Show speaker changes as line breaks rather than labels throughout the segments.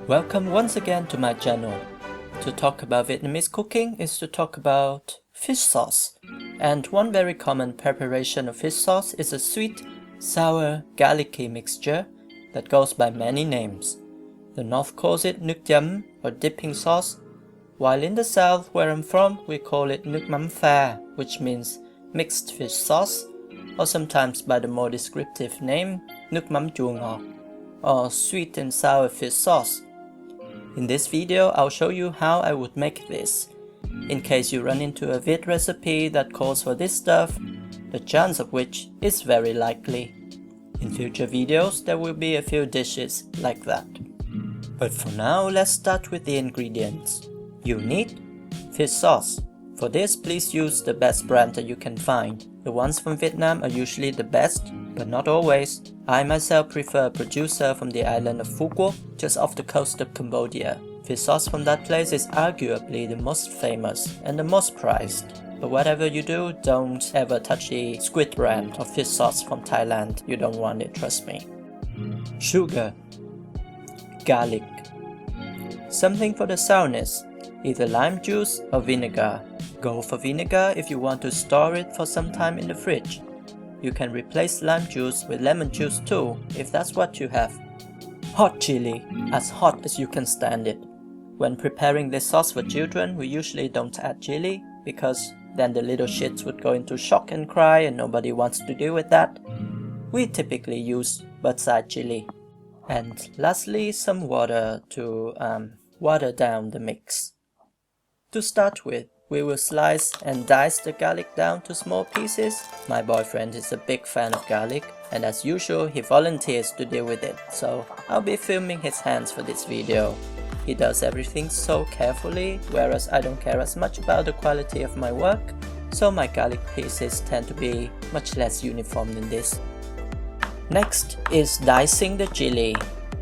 Welcome once again to my channel. To talk about Vietnamese cooking is to talk about fish sauce. And one very common preparation of fish sauce is a sweet, sour, garlicky mixture that goes by many names. The North calls it nước chấm or dipping sauce, while in the South where I'm from we call it nước mắm pha, which means mixed fish sauce, or sometimes by the more descriptive name nước mắm chua ngọt, or sweet and sour fish sauce. In this video I'll show you how I would make this. In case you run into a Việt recipe that calls for this stuff, the chance of which is very likely. In future videos there will be a few dishes like that. But for now let's start with the ingredients. You need fish sauce. For this please use the best brand that you can find. The ones from Vietnam are usually the best, but not always. I myself prefer a producer from the island of Cuco, just off the coast of Cambodia. Fish sauce from that place is arguably the most famous and the most prized. But whatever you do, don't ever touch the squid brand of fish sauce from Thailand. You don't want it, trust me. Sugar. Garlic. Something for the sourness, either lime juice or vinegar. Go for vinegar if you want to store it for some time in the fridge. You can replace lime juice with lemon juice too, if that's what you have. Hot chili, as hot as you can stand it. When preparing this sauce for children, we usually don't add chili, because then the little shits would go into shock and cry and nobody wants to deal with that. We typically use birdside chili. And lastly, some water to water down the mix. To start with, we will slice and dice the garlic down to small pieces. My boyfriend is a big fan of garlic, and as usual he volunteers to deal with it, so I'll be filming his hands for this video. He does everything so carefully, whereas I don't care as much about the quality of my work, so my garlic pieces tend to be much less uniform than this. Next is dicing the chili.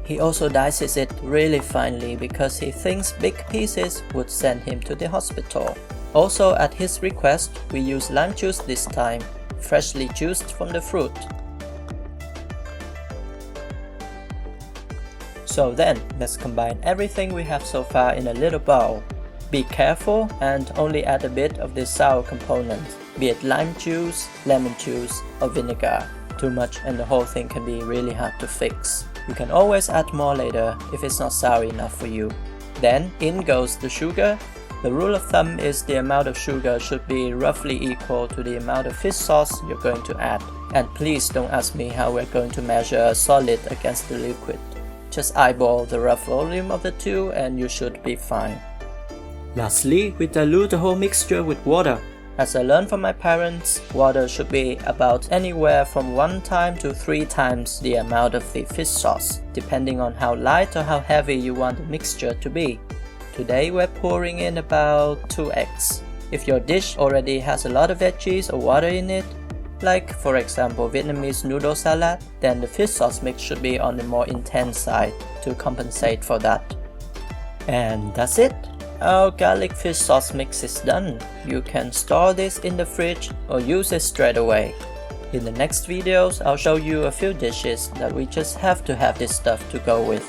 He also dices it really finely because he thinks big pieces would send him to the hospital. Also at his request, we use lime juice this time, freshly juiced from the fruit. So then, let's combine everything we have so far in a little bowl. Be careful and only add a bit of the sour component, be it lime juice, lemon juice or vinegar. Too much and the whole thing can be really hard to fix. You can always add more later if it's not sour enough for you. Then in goes the sugar. The rule of thumb is the amount of sugar should be roughly equal to the amount of fish sauce you're going to add. And please don't ask me how we're going to measure a solid against the liquid. Just eyeball the rough volume of the two and you should be fine. Lastly, we dilute the whole mixture with water. As I learned from my parents, water should be about anywhere from 1 time to 3 times the amount of the fish sauce, depending on how light or how heavy you want the mixture to be. Today we're pouring in about 2 eggs. If your dish already has a lot of veggies or water in it, like for example Vietnamese noodle salad, then the fish sauce mix should be on the more intense side to compensate for that. And that's it! Our garlic fish sauce mix is done. You can store this in the fridge or use it straight away. In the next videos I'll show you a few dishes that we just have to have this stuff to go with.